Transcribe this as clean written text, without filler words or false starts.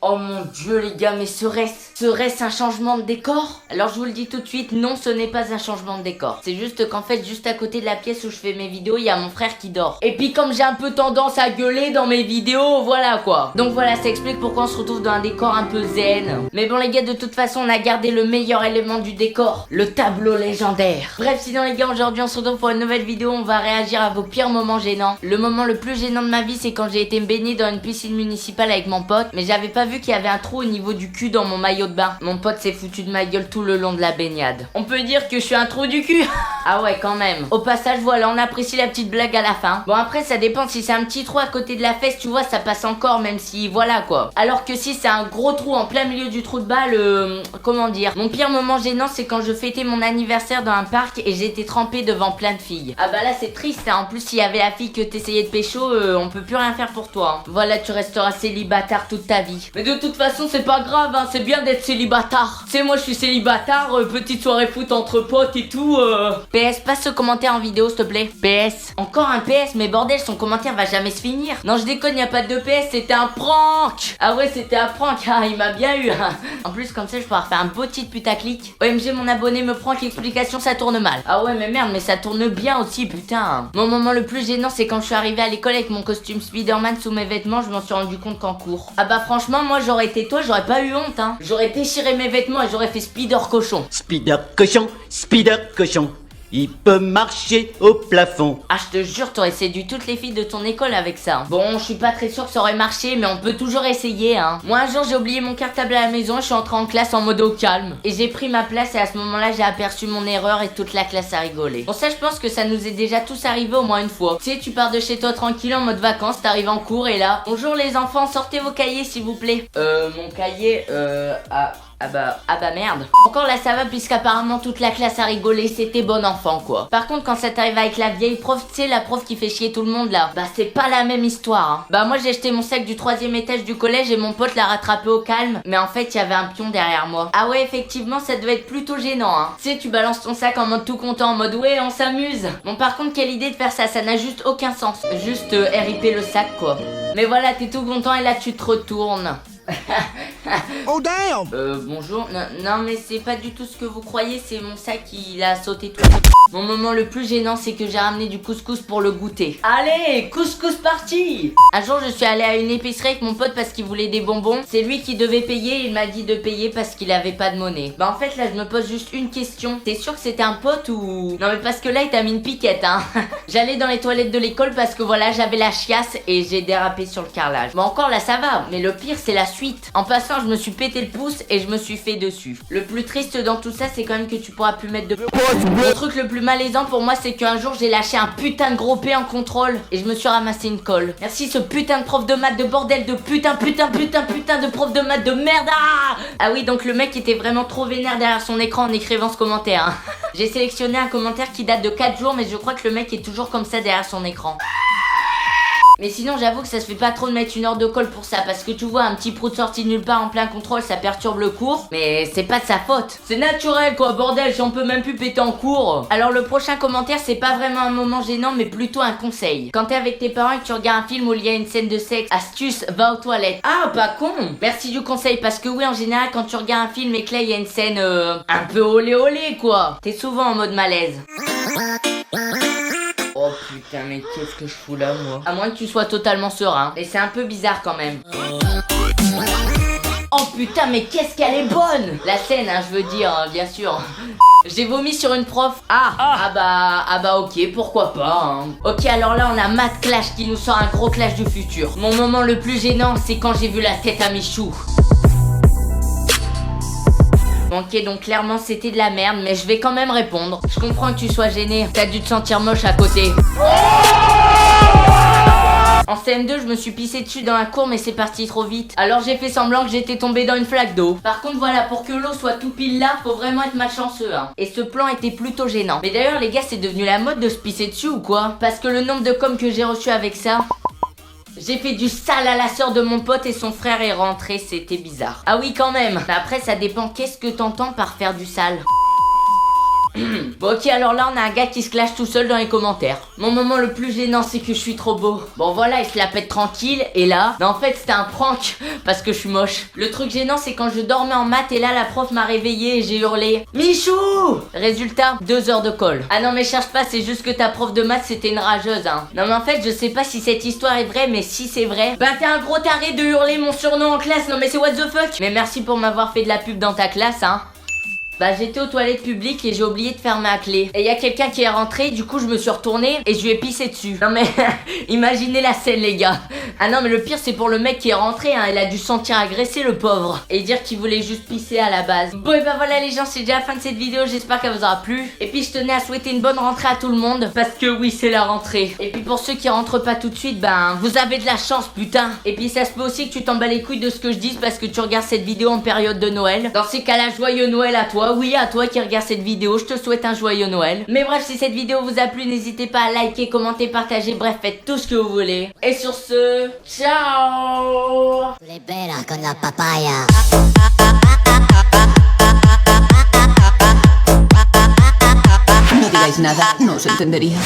Oh mon dieu les gars, mais serait-ce un changement de décor? Alors je vous le dis tout de suite, non, ce n'est pas un changement de décor. C'est juste qu'en fait, juste à côté de la pièce où je fais mes vidéos, il y a mon frère qui dort. Et puis comme j'ai un peu tendance à gueuler dans mes vidéos, voilà quoi. Donc voilà, ça explique pourquoi on se retrouve dans un décor un peu zen. Mais bon les gars, de toute façon, on a gardé le meilleur élément du décor, le tableau légendaire. Bref, sinon les gars, aujourd'hui on se retrouve pour une nouvelle vidéo. On va réagir à vos pires moments gênants. Le moment le plus gênant de ma vie, c'est quand j'ai été me baigner dans une piscine municipale avec mon pote, mais j'avais pas vu qu'il y avait un trou au niveau du cul dans mon maillot de bain. Mon pote s'est foutu de ma gueule tout le long de la baignade. On peut dire que je suis un trou du cul. Ah ouais, quand même. Au passage, voilà, on apprécie la petite blague à la fin. Bon, après, ça dépend. Si c'est un petit trou à côté de la fesse, tu vois, ça passe encore, même si, voilà quoi. Alors que si c'est un gros trou en plein milieu du trou de balle, comment dire, mon pire moment gênant, c'est quand je fêtais mon anniversaire dans un parc et j'étais trempée devant plein de filles. Ah bah là, c'est triste, hein. En plus, s'il y avait la fille que t'essayais de pécho, on peut plus rien faire pour toi, hein. Voilà, tu resteras célibataire toute ta vie. Mais de toute façon, c'est pas grave, hein. C'est bien d'être célibataire. Tu sais, moi, je suis célibataire, petite soirée foot entre potes et tout, PS, passe ce commentaire en vidéo, s'il te plaît. PS. Encore un PS, mais bordel, son commentaire va jamais se finir. Non, je déconne, y a pas de PS, c'était un prank. Ah ouais, c'était un prank, ah, il m'a bien eu. En plus, comme ça, je pourrais faire un beau titre putaclic. OMG, mon abonné me prank, explication, ça tourne mal. Ah ouais, mais merde, mais ça tourne bien aussi, putain. Mon moment le plus gênant, c'est quand je suis arrivée à l'école avec mon costume Spider-Man sous mes vêtements, je m'en suis rendu compte qu'en cours. Ah bah franchement, moi, j'aurais été toi, j'aurais pas eu honte, hein. J'aurais déchiré mes vêtements et j'aurais fait Spider cochon. Spider cochon, Spider cochon. Il peut marcher au plafond. Ah, je te jure, t'aurais séduit toutes les filles de ton école avec ça. Bon, je suis pas très sûre que ça aurait marché, mais on peut toujours essayer, hein. Moi, un jour, j'ai oublié mon cartable à la maison, je suis entrée en classe en mode au calme. Et j'ai pris ma place et à ce moment-là, j'ai aperçu mon erreur et toute la classe a rigolé. Bon, ça, je pense que ça nous est déjà tous arrivé au moins une fois. Tu sais, tu pars de chez toi tranquille en mode vacances, t'arrives en cours et là... Bonjour les enfants, sortez vos cahiers s'il vous plaît. Mon cahier, Ah bah merde. Encore là ça va puisqu'apparemment toute la classe a rigolé, c'était bon enfant quoi. Par contre quand ça t'arrive avec la vieille prof, tu sais la prof qui fait chier tout le monde là, bah c'est pas la même histoire, hein. Bah moi j'ai jeté mon sac du 3e étage du collège et mon pote l'a rattrapé au calme, mais en fait il y avait un pion derrière moi. Ah ouais effectivement ça devait être plutôt gênant, hein. Tu sais tu balances ton sac en mode tout content, en mode ouais on s'amuse. Bon par contre quelle idée de faire ça, ça n'a juste aucun sens. Juste RIP le sac quoi. Mais voilà t'es tout content et là tu te retournes. Oh damn! Bonjour. Non mais c'est pas du tout ce que vous croyez, c'est mon sac qui a sauté tout seul. Mon moment le plus gênant c'est que j'ai ramené du couscous pour le goûter. Allez, couscous parti! Un jour je suis allée à une épicerie avec mon pote parce qu'il voulait des bonbons. C'est lui qui devait payer et il m'a dit de payer parce qu'il avait pas de monnaie. Bah en fait là je me pose juste une question. T'es sûr que c'était un pote ou... Non mais parce que là il t'a mis une piquette hein. J'allais dans les toilettes de l'école parce que voilà j'avais la chiasse et j'ai dérapé sur le carrelage. Bon encore là ça va, mais le pire c'est la suite. En passant je me suis pété le pouce et je me suis fait dessus. Le plus triste dans tout ça c'est quand même que tu pourras plus mettre de... Le truc le plus malaisant pour moi c'est qu'un jour j'ai lâché un putain de gros P en contrôle et je me suis ramassé une colle. Merci ce putain de prof de maths de bordel de putain de prof de maths de merde. Ah oui donc le mec était vraiment trop vénère derrière son écran en écrivant ce commentaire, hein. J'ai sélectionné un commentaire qui date de 4 jours mais je crois que le mec est toujours comme ça derrière son écran. Mais sinon j'avoue que ça se fait pas trop de mettre une heure de colle pour ça. Parce que tu vois un petit prout sorti de nulle part en plein contrôle ça perturbe le cours. Mais c'est pas de sa faute. C'est naturel quoi bordel, si on peut même plus péter en cours. Alors le prochain commentaire c'est pas vraiment un moment gênant mais plutôt un conseil. Quand t'es avec tes parents et que tu regardes un film où il y a une scène de sexe, astuce, va aux toilettes. Ah pas con. Merci du conseil parce que oui en général quand tu regardes un film et que là il y a une scène un peu olé olé quoi, t'es souvent en mode malaise. Oh putain mais qu'est-ce que je fous là moi? À moins que tu sois totalement serein. Et c'est un peu bizarre quand même. Oh putain mais qu'est-ce qu'elle est bonne! La scène hein je veux dire hein, bien sûr. J'ai vomi sur une prof. Ah bah ok pourquoi pas hein. Ok alors là on a Matt Clash qui nous sort un gros clash du futur. Mon moment le plus gênant c'est quand j'ai vu la tête à Michou. Ok donc clairement c'était de la merde mais je vais quand même répondre. Je comprends que tu sois gêné, t'as dû te sentir moche à côté. En CM2 je me suis pissé dessus dans la cour mais c'est parti trop vite. Alors j'ai fait semblant que j'étais tombé dans une flaque d'eau. Par contre voilà pour que l'eau soit tout pile là faut vraiment être malchanceux hein. Et ce plan était plutôt gênant. Mais d'ailleurs les gars c'est devenu la mode de se pisser dessus ou quoi? Parce que le nombre de coms que j'ai reçu avec ça... J'ai fait du sale à la sœur de mon pote et son frère est rentré, c'était bizarre. Ah oui quand même. Mais après ça dépend qu'est-ce que t'entends par faire du sale. Bon ok, alors là on a un gars qui se clash tout seul dans les commentaires. Mon moment le plus gênant c'est que je suis trop beau. Bon voilà, il se la pète tranquille. Et là, non en fait c'était un prank parce que je suis moche. Le truc gênant c'est quand je dormais en maths et là la prof m'a réveillé et j'ai hurlé Michou. Résultat, 2 heures de colle. Ah non mais cherche pas, c'est juste que ta prof de maths c'était une rageuse hein. Non mais en fait je sais pas si cette histoire est vraie, mais si c'est vrai, bah t'es un gros taré de hurler mon surnom en classe. Non mais c'est what the fuck. Mais merci pour m'avoir fait de la pub dans ta classe hein. Bah j'étais aux toilettes publiques et j'ai oublié de fermer ma clé. Et y a quelqu'un qui est rentré, du coup je me suis retournée et je lui ai pissé dessus. Non mais imaginez la scène les gars. Ah non mais le pire c'est pour le mec qui est rentré hein, il a dû se sentir agressé le pauvre. Et dire qu'il voulait juste pisser à la base. Bon et bah voilà les gens, c'est déjà la fin de cette vidéo, j'espère qu'elle vous aura plu. Et puis je tenais à souhaiter une bonne rentrée à tout le monde. Parce que oui c'est la rentrée. Et puis pour ceux qui rentrent pas tout de suite, ben vous avez de la chance putain. Et puis ça se peut aussi que tu t'en bats les couilles de ce que je dise parce que tu regardes cette vidéo en période de Noël. Dans ces cas là, joyeux Noël à toi. Oui, à toi qui regarde cette vidéo, je te souhaite un joyeux Noël. Mais bref, si cette vidéo vous a plu, n'hésitez pas à liker, commenter, partager, bref, faites tout ce que vous voulez. Et sur ce, ciao. Tu es bella con la papaya. No digáis nada, no os entendería.